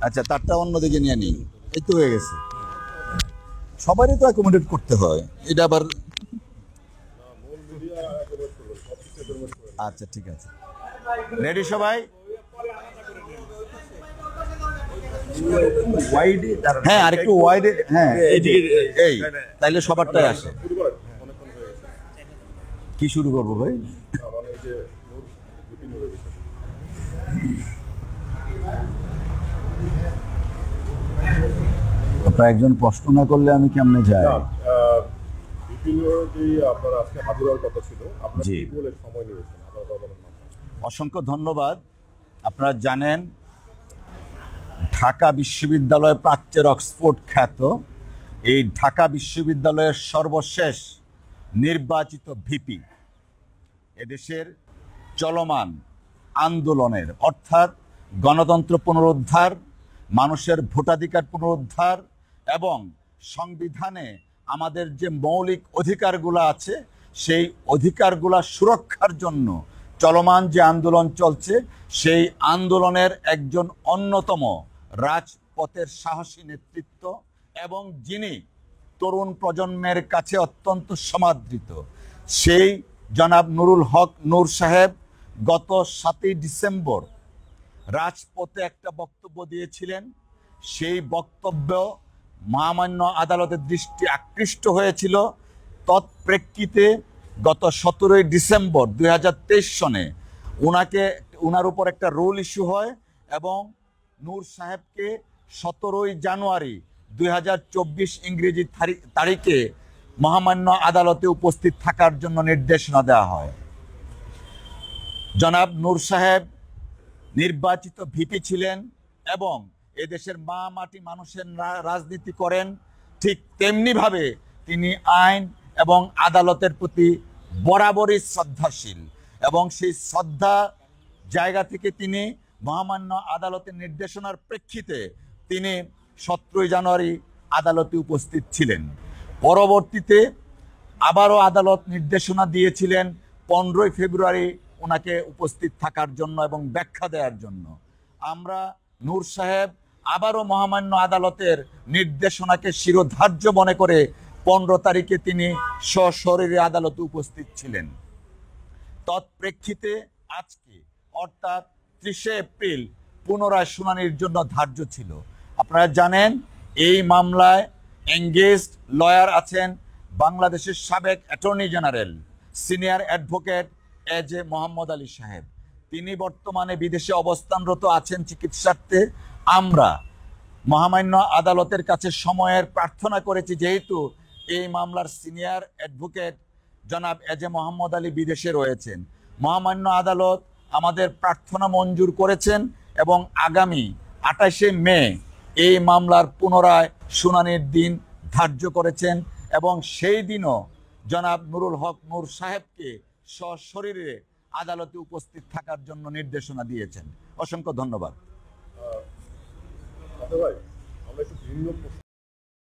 আচ্ছা, তারটা অন্যদিকে নিয়ে নিই। এই তো হয়ে গেছে, সবারই তো অ্যাকোমোডেট করতে হয়, এটা আবার। আচ্ছা ঠিক আছে, রেডি সবাই? হ্যাঁ, আর একটু ওয়াইডে। হ্যাঁ, এই তাইলে সবারটাই আসে। কি শুরু করবো ভাই? আপনার একজন প্রশ্ন না করলে আমি কেমনে যাই? অসংখ্য ধন্যবাদ। আপনারা জানেন ঢাকা বিশ্ববিদ্যালয় প্রাচ্যের অক্সফোর্ড খ্যাত এই ঢাকা বিশ্ববিদ্যালয়ের সর্বশেষ নির্বাচিত ভিপি এদেশের চলমান আন্দোলনের, অর্থাৎ গণতন্ত্র পুনরুদ্ধার, মানুষের ভোটাধিকার পুনরুদ্ধার এবং সংবিধানে আমাদের যে মৌলিক অধিকারগুলো আছে সেই অধিকারগুলা সুরক্ষার জন্য চলমান যে আন্দোলন চলছে, সেই আন্দোলনের একজন অন্যতম রাজপথের সাহসী নেতৃত্ব এবং যিনি তরুণ প্রজন্মের কাছে অত্যন্ত সমাদৃত, সেই জনাব নুরুল হক নূর সাহেব গত 7ই ডিসেম্বর রাজপথে একটা বক্তব্য দিয়েছিলেন। সেই বক্তব্য মহামান্য আদালতের দৃষ্টি আকৃষ্ট হয়েছিল। তৎপ্রেক্ষিতে গত 17ই ডিসেম্বর 2023 সনে ওনার উপর একটা রুল ইস্যু হয় এবং নূর সাহেবকে 17ই জানুয়ারি 2024 ইংরেজি তারিখে মহামান্য আদালতে উপস্থিত থাকার জন্য নির্দেশনা দেওয়া হয়। জনাব নূর সাহেব নির্বাচিত ভিপি ছিলেন এবং এদেশের মা মাটি মানুষের রাজনীতি করেন। ঠিক তেমনিভাবে তিনি আইন এবং আদালতের প্রতি বরাবরই শ্রদ্ধাশীল এবং সেই শ্রদ্ধা জায়গা থেকে তিনি মহামান্য আদালতের নির্দেশনার প্রেক্ষিতে তিনি 17ই জানুয়ারি আদালতে উপস্থিত ছিলেন। পরবর্তীতে আবারও আদালত নির্দেশনা দিয়েছিলেন 15ই ফেব্রুয়ারি ওনাকে উপস্থিত থাকার জন্য এবং ব্যাখ্যা দেওয়ার জন্য। আমরা নূর সাহেব আবারও মহামান্য আদালতের নির্দেশনাকে শিরোধার্য মনে করে 15 তারিখে তিনি সশরীরে আদালতে উপস্থিত ছিলেন। তৎপ্রেক্ষিতে আজকে অর্থাৎ 30শে এপ্রিল পুনরায় শুনানির জন্য ধার্য ছিল। আপনারা জানেন এই মামলায় এঙ্গেজড লয়ার আছেন বাংলাদেশের সাবেক অ্যাটর্নি জেনারেল সিনিয়র অ্যাডভোকেট এজে মোহাম্মদ আলী সাহেব। তিনি বর্তমানে বিদেশে অবস্থানরত আছেন চিকিৎসার্থে। আমরা মহামান্য আদালতের কাছে সময়ের প্রার্থনা করেছি, যেহেতু এই মামলার সিনিয়র অ্যাডভোকেট জনাব এজে মোহাম্মদ আলী বিদেশে রয়েছেন। মহামান্য আদালত আমাদের প্রার্থনা মঞ্জুর করেছেন এবং আগামী 28শে মে এই মামলার পুনরায় শুনানির দিন ধার্য করেছেন এবং সেই দিনও জনাব নুরুল হক নূর সাহেবকে সশরীরে আদালতে উপস্থিত থাকার জন্য নির্দেশনা দিয়েছেন। অসংখ্য ধন্যবাদ। ভাই, আমরা একটু ভিন্ন